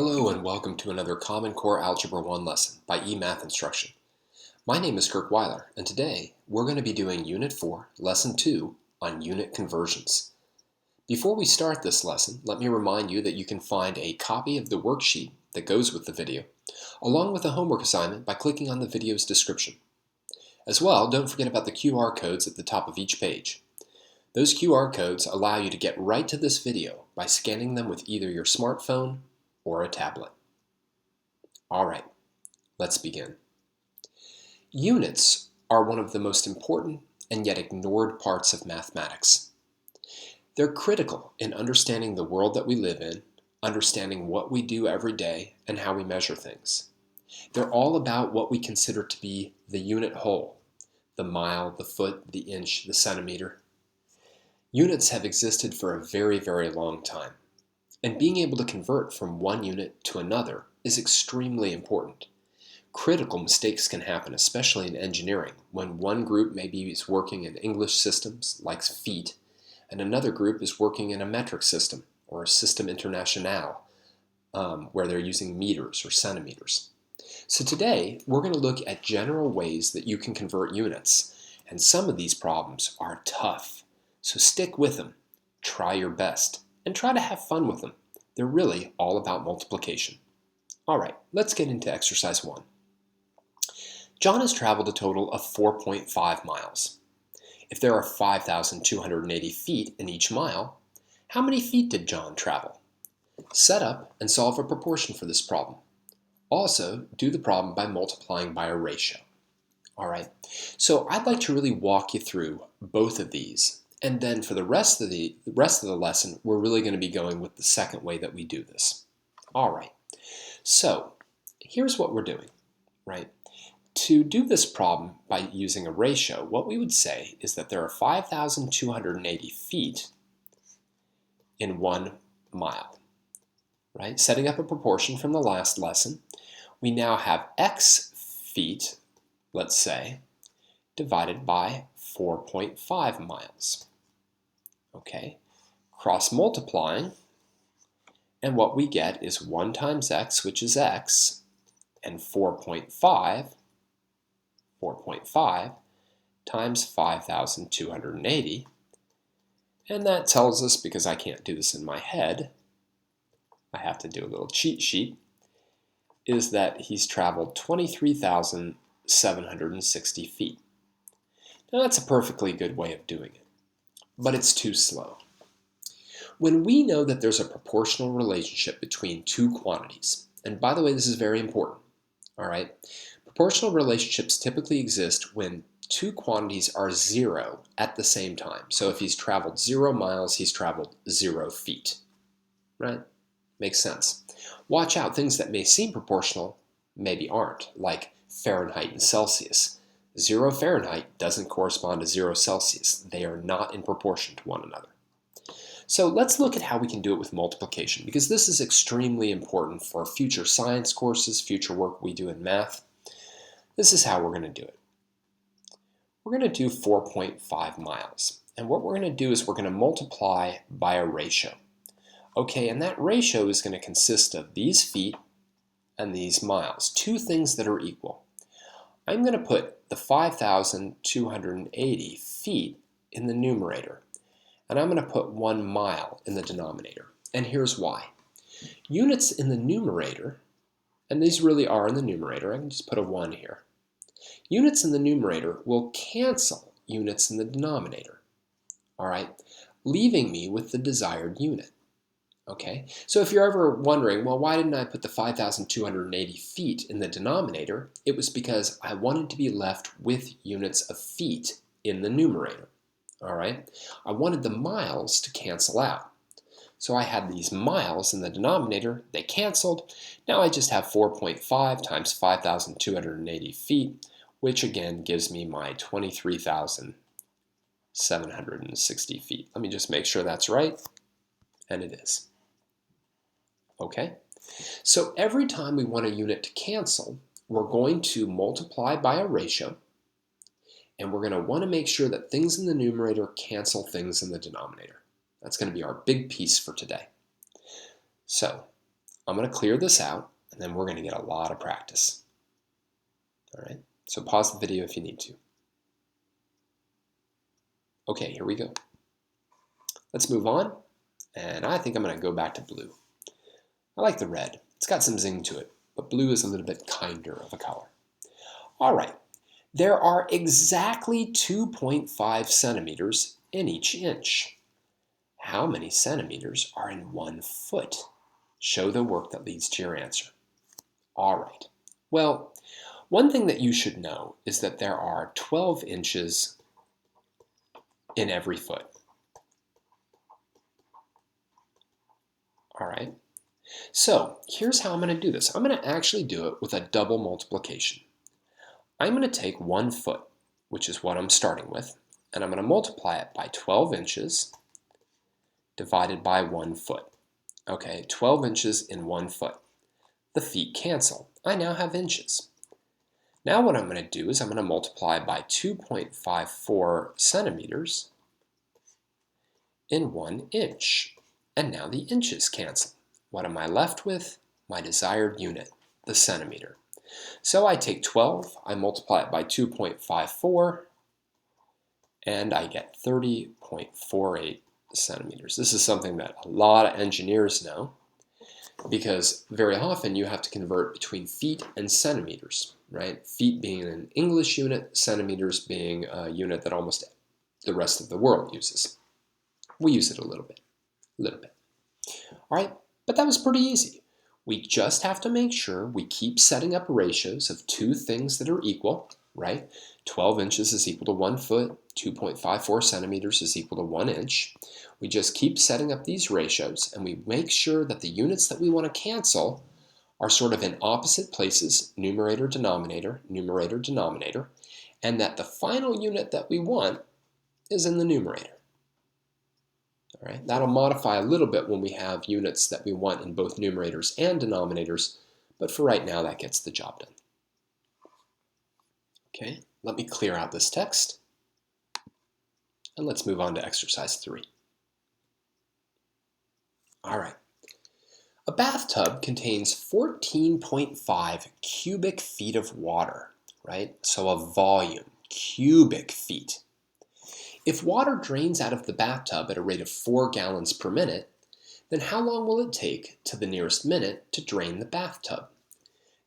Hello and welcome to another Common Core Algebra I lesson by eMathInstruction. My name is Kirk Weiler, and today we're going to be doing Unit 4, Lesson 2 on unit conversions. Before we start this lesson, let me remind you that you can find a copy of the worksheet that goes with the video, along with a homework assignment by clicking on the video's description. As well, don't forget about the QR codes at the top of each page. Those QR codes allow you to get right to this video by scanning them with either your smartphone or a tablet. All right, let's begin. Units are one of the most important and yet ignored parts of mathematics. They're critical in understanding the world that we live in, understanding what we do every day, and how we measure things. They're all about what we consider to be the unit whole: the mile, the foot, the inch, the centimeter. Units have existed for a very, very long time. And being able to convert from one unit to another is extremely important. Critical mistakes can happen, especially in engineering, when one group maybe is working in English systems, like feet, and another group is working in a metric system, or a system international, where they're using meters or centimeters. So today, we're going to look at general ways that you can convert units, and some of these problems are tough. So stick with them, try your best, and try to have fun with them. They're really all about multiplication. All right, let's get into exercise 1. John has traveled a total of 4.5 miles. If there are 5,280 feet in each mile, how many feet did John travel? Set up and solve a proportion for this problem. Also, do the problem by multiplying by a ratio. All right, so I'd like to really walk you through both of these. And then for the rest of the lesson, we're really going to be going with the second way that we do this. All right, so here's what we're doing, right? To do this problem by using a ratio, what we would say is that there are 5,280 feet in 1 mile, right? Setting up a proportion from the last lesson, we now have x feet, let's say, divided by 4.5 miles. Okay, cross multiplying, and what we get is 1 times x, which is x, and 4.5 times 5,280, and that tells us, because I can't do this in my head, I have to do a little cheat sheet, is that he's traveled 23,760 feet. Now that's a perfectly good way of doing it, but it's too slow. When we know that there's a proportional relationship between two quantities, and by the way, this is very important, all right? Proportional relationships typically exist when two quantities are 0 at the same time. So if he's traveled 0 miles, he's traveled 0 feet, right? Makes sense. Watch out, things that may seem proportional maybe aren't, like Fahrenheit and Celsius. 0 Fahrenheit doesn't correspond to 0 Celsius. They are not in proportion to one another. So let's look at how we can do it with multiplication, because this is extremely important for future science courses, future work we do in math. This is how we're going to do it. We're going to do 4.5 miles. And what we're going to do is we're going to multiply by a ratio. Okay, and that ratio is going to consist of these feet and these miles, two things that are equal. I'm going to put the 5,280 feet in the numerator, and I'm going to put 1 mile in the denominator. And here's why. Units in the numerator, and these really are in the numerator, I can just put a 1 here. Units in the numerator will cancel units in the denominator, all right, leaving me with the desired unit. Okay, so if you're ever wondering, well, why didn't I put the 5,280 feet in the denominator? It was because I wanted to be left with units of feet in the numerator. All right, I wanted the miles to cancel out. So I had these miles in the denominator, they canceled. Now I just have 4.5 times 5,280 feet, which again gives me my 23,760 feet. Let me just make sure that's right, and it is. Okay, so every time we want a unit to cancel, we're going to multiply by a ratio, and we're going to want to make sure that things in the numerator cancel things in the denominator. That's going to be our big piece for today. So I'm going to clear this out, and then we're going to get a lot of practice. All right, so pause the video if you need to. Okay, here we go. Let's move on, and I think I'm going to go back to blue. I like the red. It's got some zing to it, but blue is a little bit kinder of a color. All right, there are exactly 2.5 centimeters in each inch. How many centimeters are in 1 foot? Show the work that leads to your answer. All right, well, one thing that you should know is that there are 12 inches in every foot. All right, so here's how I'm going to do this. I'm going to actually do it with a double multiplication. I'm going to take 1 foot, which is what I'm starting with, and I'm going to multiply it by 12 inches divided by 1 foot. Okay, 12 inches in 1 foot. The feet cancel. I now have inches. Now what I'm going to do is I'm going to multiply by 2.54 centimeters in 1 inch. And now the inches cancel. What am I left with? My desired unit, the centimeter. So I take 12, I multiply it by 2.54, and I get 30.48 centimeters. This is something that a lot of engineers know, because very often you have to convert between feet and centimeters, right? Feet being an English unit, centimeters being a unit that almost the rest of the world uses. We use it a little bit. All right, but that was pretty easy. We just have to make sure we keep setting up ratios of two things that are equal, right? 12 inches is equal to 1 foot, 2.54 centimeters is equal to 1 inch. We just keep setting up these ratios, and we make sure that the units that we want to cancel are sort of in opposite places, numerator, denominator, and that the final unit that we want is in the numerator. All right, that'll modify a little bit when we have units that we want in both numerators and denominators, but for right now, that gets the job done. Okay, let me clear out this text, and let's move on to exercise 3. All right, a bathtub contains 14.5 cubic feet of water, right? So a volume, cubic feet. If water drains out of the bathtub at a rate of 4 gallons per minute, then how long will it take to the nearest minute to drain the bathtub?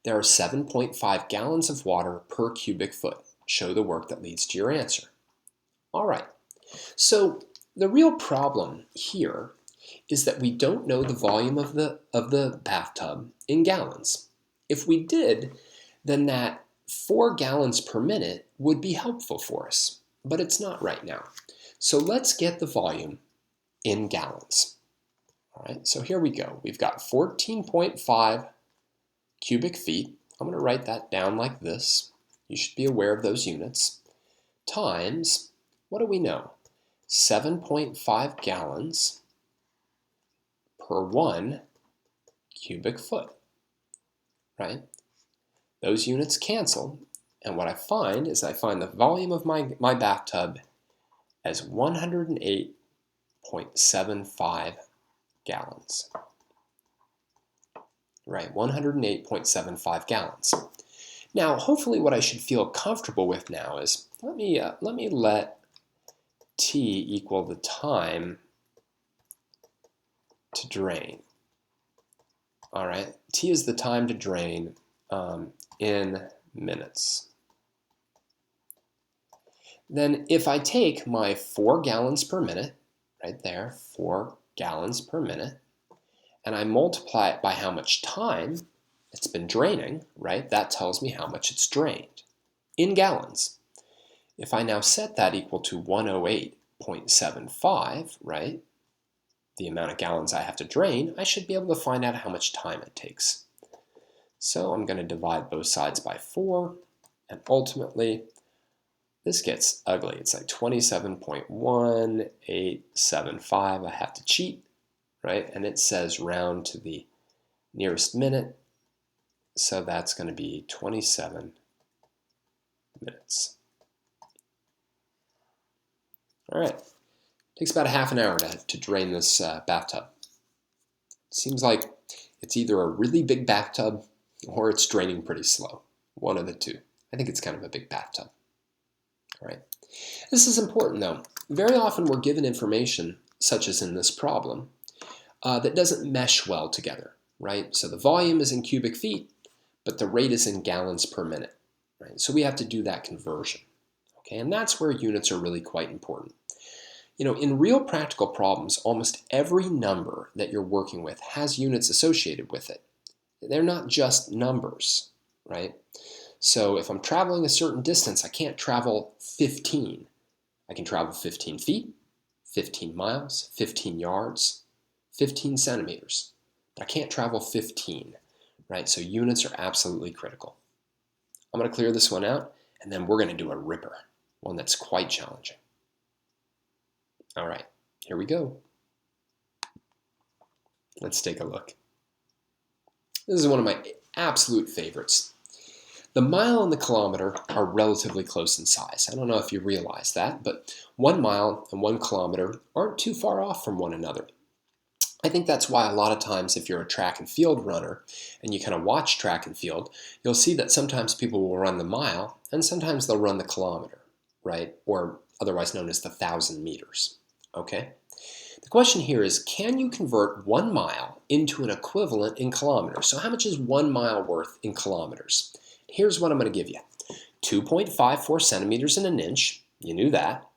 There are 7.5 gallons of water per cubic foot. Show the work that leads to your answer. All right, so the real problem here is that we don't know the volume of the bathtub in gallons. If we did, then that 4 gallons per minute would be helpful for us, but it's not right now. So let's get the volume in gallons. All right, so here we go. We've got 14.5 cubic feet. I'm going to write that down like this. You should be aware of those units. Times, what do we know? 7.5 gallons per 1 cubic foot, right? Those units cancel, and what I find is I find the volume of my bathtub as 108.75 gallons. Right, 108.75 gallons. Now, hopefully what I should feel comfortable with now is, let me let T equal the time to drain. All right, T is the time to drain in minutes. Then if I take my 4 gallons per minute, right there, 4 gallons per minute, and I multiply it by how much time it's been draining, right, that tells me how much it's drained in gallons. If I now set that equal to 108.75, right, the amount of gallons I have to drain, I should be able to find out how much time it takes. So I'm going to divide both sides by 4, and ultimately, this gets ugly. It's like 27.1875. I have to cheat, right? And it says round to the nearest minute. So that's going to be 27 minutes. All right. It takes about a half an hour to drain this bathtub. Seems like It's either a really big bathtub or it's draining pretty slow. One of the two. I think it's kind of a big bathtub. All right. This is important though. Very often we're given information, such as in this problem, that doesn't mesh well together, right? So the volume is in cubic feet, but the rate is in gallons per minute, right? So we have to do that conversion, okay? And that's where units are really quite important. You know, in real practical problems, almost every number that you're working with has units associated with it. They're not just numbers, right? So if I'm traveling a certain distance, I can't travel 15. I can travel 15 feet, 15 miles, 15 yards, 15 centimeters. But I can't travel 15, right? So units are absolutely critical. I'm going to clear this one out, and then we're going to do a ripper, one that's quite challenging. All right, here we go. Let's take a look. This is one of my absolute favorites. The mile and the kilometer are relatively close in size. I don't know if you realize that, but 1 mile and 1 kilometer aren't too far off from one another. I think that's why a lot of times if you're a track and field runner and you kind of watch track and field, you'll see that sometimes people will run the mile and sometimes they'll run the kilometer, right? Or otherwise known as the 1,000 meters, okay? The question here is, can you convert 1 mile into an equivalent in kilometers? So how much is 1 mile worth in kilometers? Here's what I'm going to give you. 2.54 centimeters in an inch, you knew that.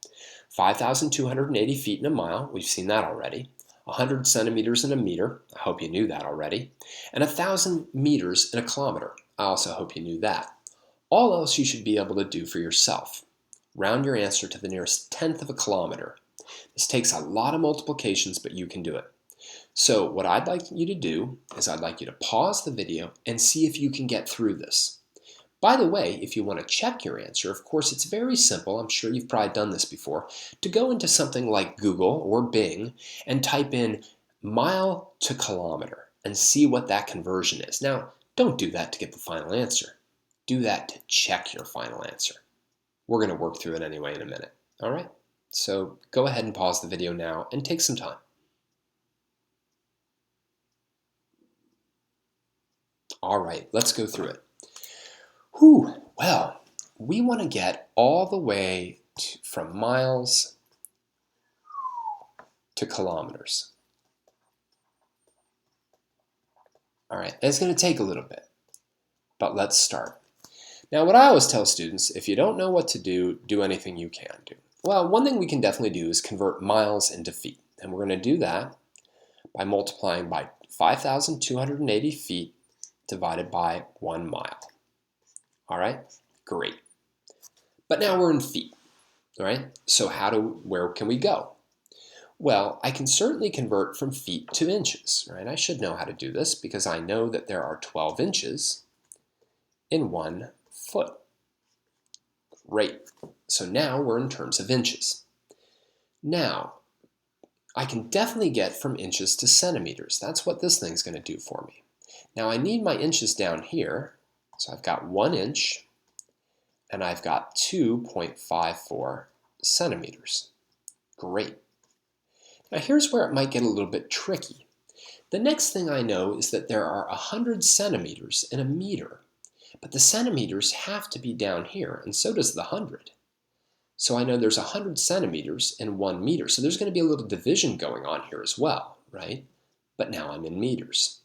5,280 feet in a mile, we've seen that already. 100 centimeters in a meter, I hope you knew that already. And 1,000 meters in a kilometer, I also hope you knew that. All else you should be able to do for yourself. Round your answer to the nearest tenth of a kilometer. This takes a lot of multiplications, but you can do it. So what I'd like you to do is I'd like you to pause the video and see if you can get through this. By the way, if you want to check your answer, of course, it's very simple. I'm sure you've probably done this before. To go into something like Google or Bing and type in mile to kilometer and see what that conversion is. Now, don't do that to get the final answer. Do that to check your final answer. We're going to work through it anyway in a minute. All right? So go ahead and pause the video now and take some time. All right, let's go through it. Whew, well, we want to get all the way from miles to kilometers. All right, it's going to take a little bit, but let's start. Now, what I always tell students, if you don't know what to do, do anything you can do. Well, one thing we can definitely do is convert miles into feet, and we're going to do that by multiplying by 5,280 feet divided by 1 mile. All right, great. But now we're in feet, all right? So where can we go? Well, I can certainly convert from feet to inches, right? I should know how to do this because I know that there are 12 inches in 1 foot. Great. So now we're in terms of inches. Now, I can definitely get from inches to centimeters. That's what this thing's going to do for me. Now I need my inches down here. So I've got 1 inch and I've got 2.54 centimeters. Great. Now here's where it might get a little bit tricky. The next thing I know is that there are 100 centimeters in a meter, but the centimeters have to be down here, and so does the 100. So I know there's 100 centimeters in 1 meter, so there's going to be a little division going on here as well, right? But now I'm in meters.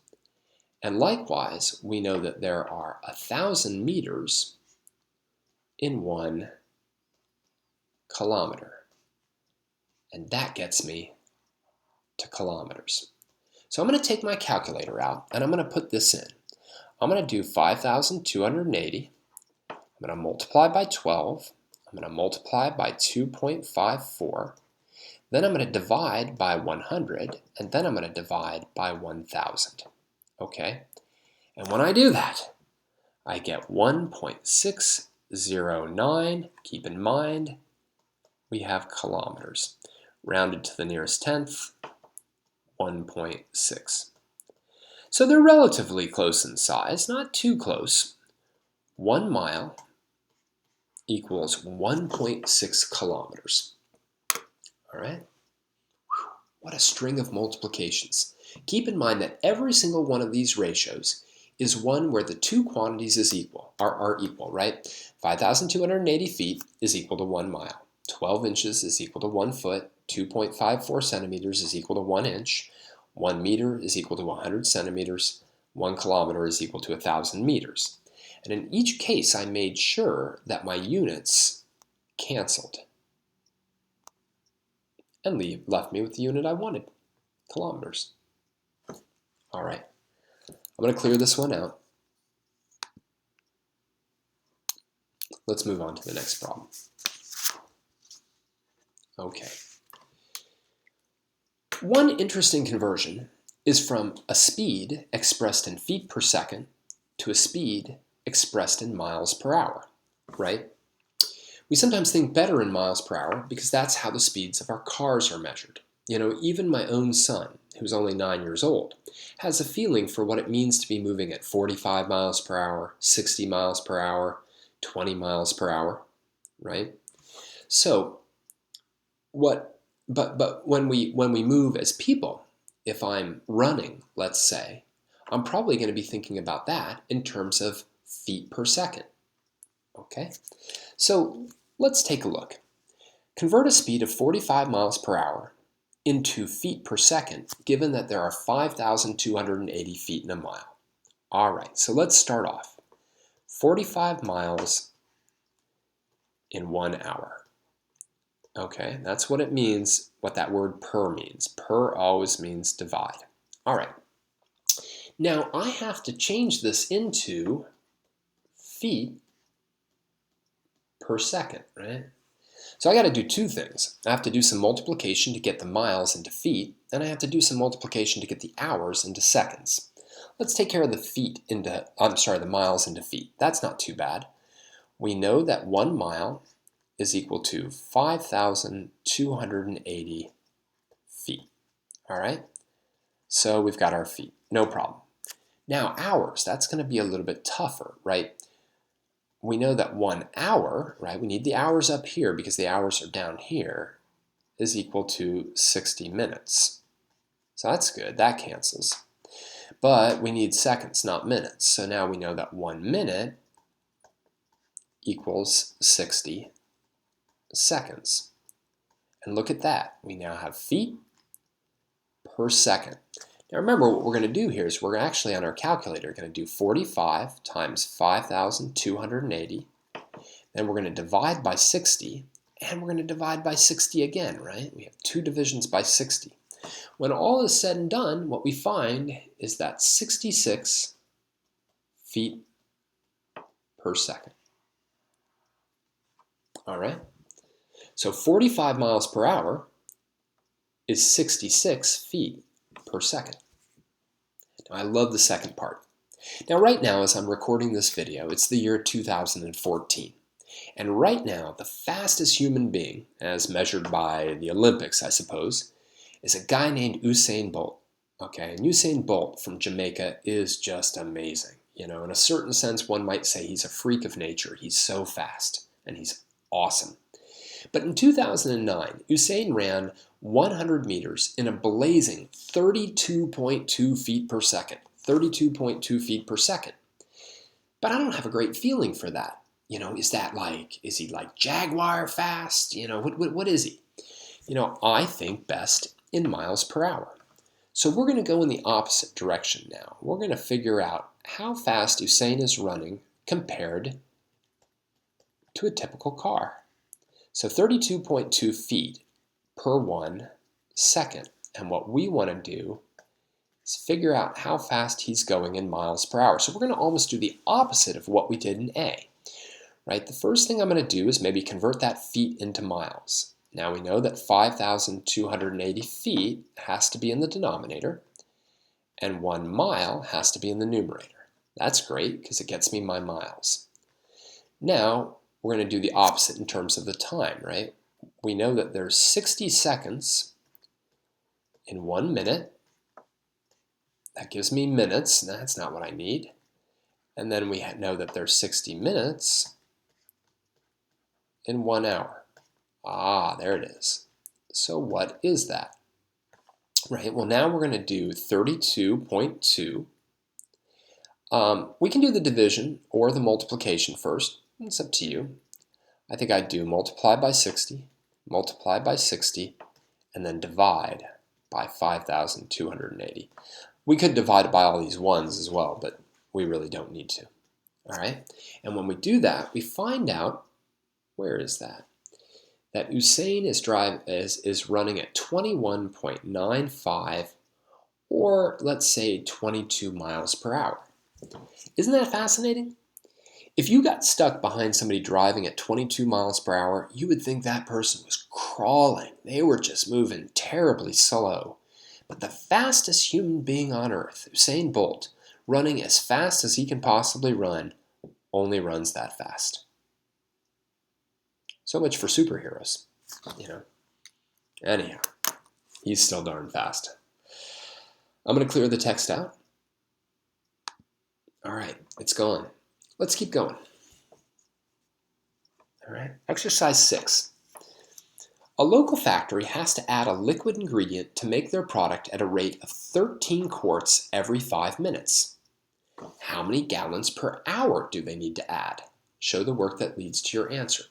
And likewise, we know that there are 1,000 meters in 1 kilometer. And that gets me to kilometers. So I'm going to take my calculator out and I'm going to put this in. I'm going to do 5,280. I'm going to multiply by 12. I'm going to multiply by 2.54. Then I'm going to divide by 100. And then I'm going to divide by 1,000. Okay? And when I do that, I get 1.609. Keep in mind, we have kilometers. Rounded to the nearest tenth, 1.6. So they're relatively close in size, not too close. 1 mile equals 1.6 kilometers. All right? What a string of multiplications. Keep in mind that every single one of these ratios is one where the two quantities are equal, right? 5,280 feet is equal to 1 mile. 12 inches is equal to 1 foot. 2.54 centimeters is equal to 1 inch. 1 meter is equal to 100 centimeters. 1 kilometer is equal to 1,000 meters. And in each case, I made sure that my units canceled and left me with the unit I wanted, kilometers. All right, I'm going to clear this one out. Let's move on to the next problem. Okay. One interesting conversion is from a speed expressed in feet per second to a speed expressed in miles per hour, right? We sometimes think better in miles per hour because that's how the speeds of our cars are measured. You know, even my own son, who's only 9 years old, has a feeling for what it means to be moving at 45 miles per hour, 60 miles per hour, 20 miles per hour, right? So, but when we move as people, if I'm running, let's say, I'm probably going to be thinking about that in terms of feet per second. Okay? So, let's take a look. Convert a speed of 45 miles per hour into feet per second, given that there are 5,280 feet in a mile. All right, so let's start off. 45 miles in 1 hour. Okay, that's what it means, what that word per means. Per always means divide. All right. Now I have to change this into feet per second, right? So I got to do two things. I have to do some multiplication to get the miles into feet, and I have to do some multiplication to get the hours into seconds. Let's take care of the miles into feet. That's not too bad. We know that 1 mile is equal to 5,280 feet. All right? So we've got our feet, no problem. Now hours, that's going to be a little bit tougher, right? We know that 1 hour, right, we need the hours up here because the hours are down here, is equal to 60 minutes. So that's good, that cancels. But we need seconds, not minutes. So now we know that 1 minute equals 60 seconds. And look at that, we now have feet per second. Now remember, what we're going to do here is we're actually on our calculator going to do 45 times 5,280. Then we're going to divide by 60, and we're going to divide by 60 again, right? We have two divisions by 60. When all is said and done, what we find is that 66 feet per second. All right? So 45 miles per hour is 66 feet per second. Now, I love the second part. Now, right now, as I'm recording this video, it's the year 2014. And right now, the fastest human being, as measured by the Olympics, I suppose, is a guy named Usain Bolt. Okay, and Usain Bolt from Jamaica is just amazing. You know, in a certain sense, one might say he's a freak of nature. He's so fast, and he's awesome. But in 2009, Usain ran 100 meters in a blazing 32.2 feet per second. 32.2 feet per second. But I don't have a great feeling for that. You know, is he like Jaguar fast? You know, what is he? You know, I think best in miles per hour. So we're going to go in the opposite direction now. We're going to figure out how fast Usain is running compared to a typical car. So 32.2 feet per 1 second. And what we want to do is figure out how fast he's going in miles per hour. So we're going to almost do the opposite of what we did in A. Right? The first thing I'm going to do is maybe convert that feet into miles. Now we know that 5,280 feet has to be in the denominator, and 1 mile has to be in the numerator. That's great because it gets me my miles. Now we're going to do the opposite in terms of the time, right? We know that there's 60 seconds in 1 minute. That gives me minutes. That's not what I need. And then we know that there's 60 minutes in 1 hour. Ah, there it is. So what is that? Right, well now we're going to do 32.2. We can do the division or the multiplication first. It's up to you. I think I'd do multiply by 60, and then divide by 5,280. We could divide it by all these ones as well, but we really don't need to. All right, and when we do that, we find out, where is that? That Usain is running at 21.95, or let's say 22 miles per hour. Isn't that fascinating? If you got stuck behind somebody driving at 22 miles per hour, you would think that person was crawling. They were just moving terribly slow. But the fastest human being on earth, Usain Bolt, running as fast as he can possibly run, only runs that fast. So much for superheroes, you know. Anyhow, he's still darn fast. I'm going to clear the text out. All right, it's gone. Let's keep going. All right, exercise 6. A local factory has to add a liquid ingredient to make their product at a rate of 13 quarts every 5 minutes. How many gallons per hour do they need to add? Show the work that leads to your answer.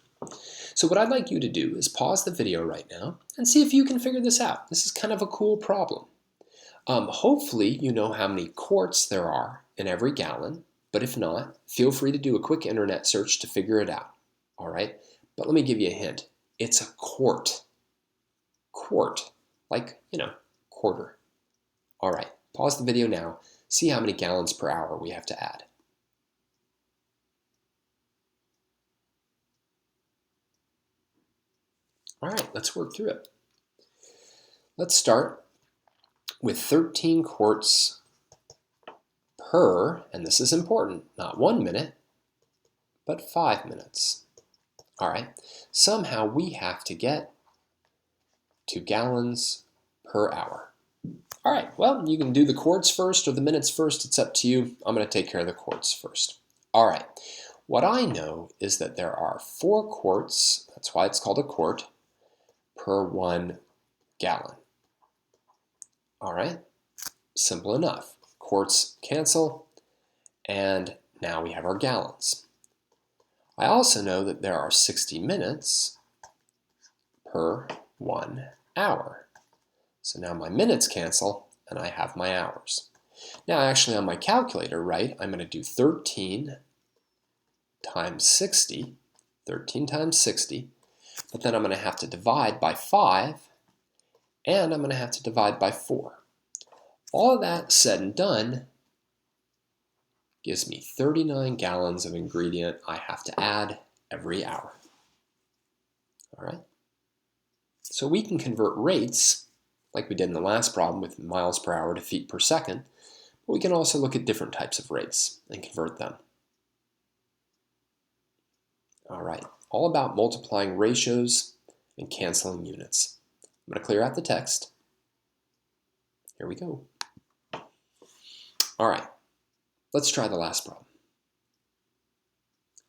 So what I'd like you to do is pause the video right now and see if you can figure this out. This is kind of a cool problem. Hopefully you know how many quarts there are in every gallon, but if not, feel free to do a quick internet search to figure it out. All right, but let me give you a hint. It's a quart. Quart, like, quarter. All right, pause the video now. See how many gallons per hour we have to add. All right, let's work through it. Let's start with 13 quarts per, and this is important, not 1 minute, but 5 minutes. All right, somehow we have to get to gallons per hour. All right, well, you can do the quarts first or the minutes first. It's up to you. I'm going to take care of the quarts first. All right, what I know is that there are 4 quarts, that's why it's called a quart, per 1 gallon. All right, simple enough. Quarts cancel, and now we have our gallons. I also know that there are 60 minutes per 1 hour. So now my minutes cancel, and I have my hours. Now actually on my calculator, right, I'm going to do 13 times 60, but then I'm going to have to divide by 5, and I'm going to have to divide by 4. All of that said and done gives me 39 gallons of ingredient I have to add every hour. All right? So we can convert rates, like we did in the last problem with miles per hour to feet per second, but we can also look at different types of rates and convert them. All right, all about multiplying ratios and canceling units. I'm going to clear out the text. Here we go. All right, let's try the last problem.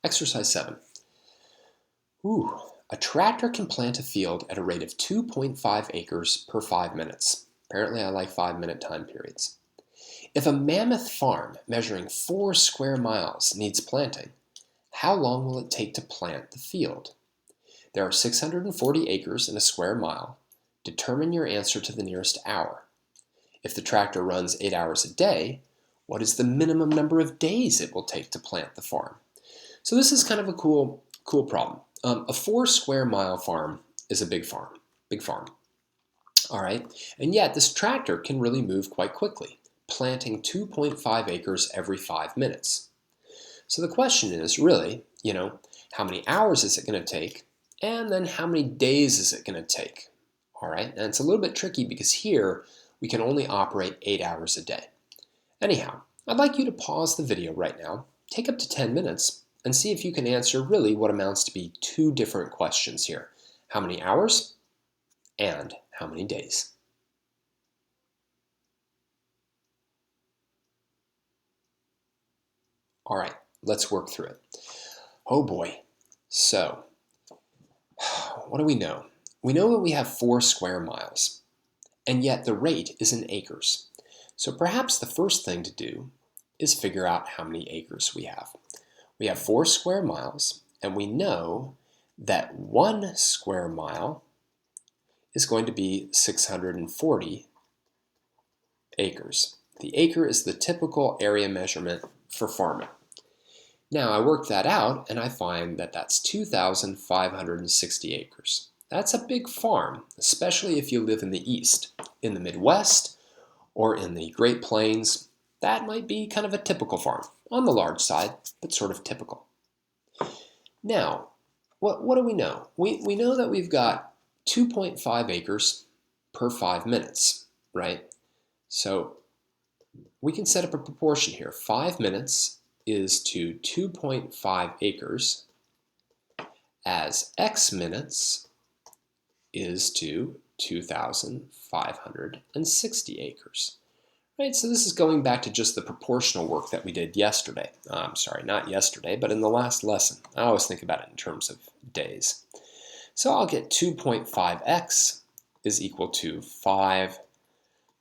Exercise 7. A tractor can plant a field at a rate of 2.5 acres per 5 minutes. Apparently I like 5-minute time periods. If a mammoth farm measuring 4 square miles needs planting, how long will it take to plant the field? There are 640 acres in a square mile. Determine your answer to the nearest hour. If the tractor runs 8 hours a day, what is the minimum number of days it will take to plant the farm? So this is kind of a cool problem. A 4 square mile farm is a big farm. All right, and yet this tractor can really move quite quickly, planting 2.5 acres every 5 minutes. So the question is really, how many hours is it going to take? And then how many days is it going to take? All right, and it's a little bit tricky because here we can only operate 8 hours a day. Anyhow, I'd like you to pause the video right now, take up to 10 minutes, and see if you can answer really what amounts to be 2 different questions here. How many hours and how many days? All right, let's work through it. Oh boy. So, what do we know? We know that we have 4 square miles. and yet the rate is in acres. So perhaps the first thing to do is figure out how many acres we have. We have 4 square miles, and we know that 1 square mile is going to be 640 acres. The acre is the typical area measurement for farming. Now I work that out and I find that that's 2,560 acres. That's a big farm, especially if you live in the East. In the Midwest or in the Great Plains, that might be kind of a typical farm, on the large side, but sort of typical. Now, what do we know? We know that we've got 2.5 acres per 5 minutes, right? So we can set up a proportion here. 5 minutes is to 2.5 acres as x minutes is to 2,560 acres. Right, so this is going back to just the proportional work that we did yesterday. Sorry, not yesterday, but in the last lesson. I always think about it in terms of days. So I'll get 2.5x is equal to 5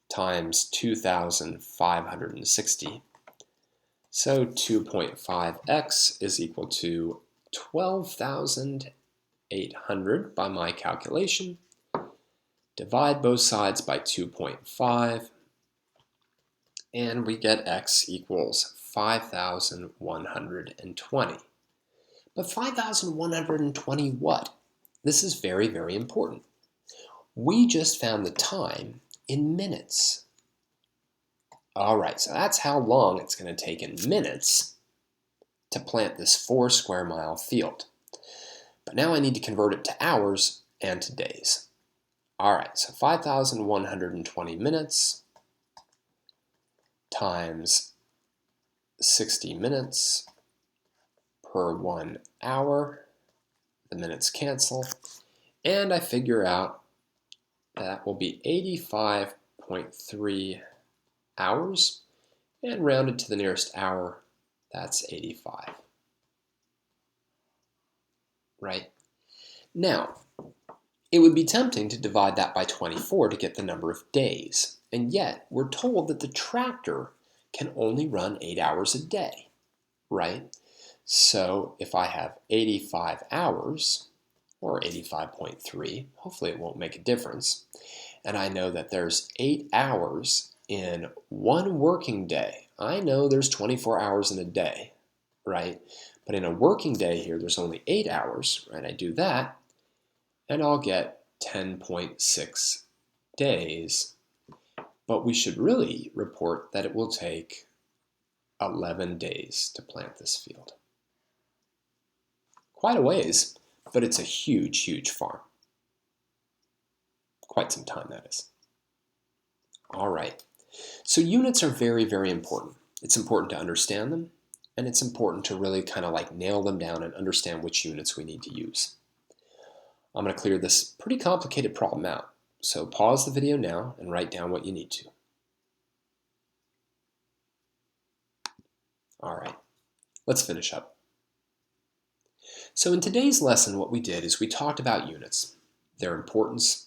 times 2,560. So 2.5x is equal to 12,800 by my calculation. Divide both sides by 2.5. And we get x equals 5,120. But 5,120 what? This is very, very important. We just found the time in minutes. All right, so that's how long it's going to take in minutes to plant this 4 square mile field. But now I need to convert it to hours and to days. All right, so 5,120 minutes times 60 minutes per 1 hour. The minutes cancel, and I figure out that will be 85.3 hours, and rounded to the nearest hour, that's 85. Right? Now, it would be tempting to divide that by 24 to get the number of days. And yet, we're told that the tractor can only run 8 hours a day, right? So if I have 85 hours, or 85.3, hopefully it won't make a difference, and I know that there's 8 hours in 1 working day. I know there's 24 hours in a day, right? But in a working day here, there's only 8 hours, right? I do that, and I'll get 10.6 days. But we should really report that it will take 11 days to plant this field. Quite a ways, but it's a huge, huge farm. Quite some time, that is. All right, so units are very, very important. It's important to understand them, and it's important to really kind of like nail them down and understand which units we need to use. I'm going to clear this pretty complicated problem out. So pause the video now and write down what you need to. All right, let's finish up. So in today's lesson, what we did is we talked about units, their importance,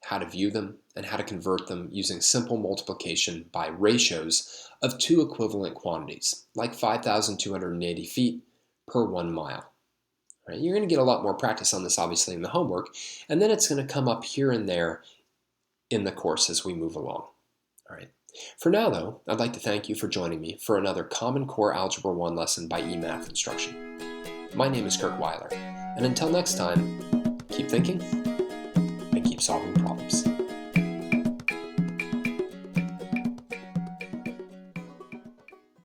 how to view them, and how to convert them using simple multiplication by ratios of 2 equivalent quantities, like 5,280 feet per 1 mile. Right? You're going to get a lot more practice on this, obviously, in the homework, and then it's going to come up here and there in the course as we move along. All right. For now, though, I'd like to thank you for joining me for another Common Core Algebra I lesson by eMathInstruction. My name is Kirk Weiler, and until next time, keep thinking and keep solving problems.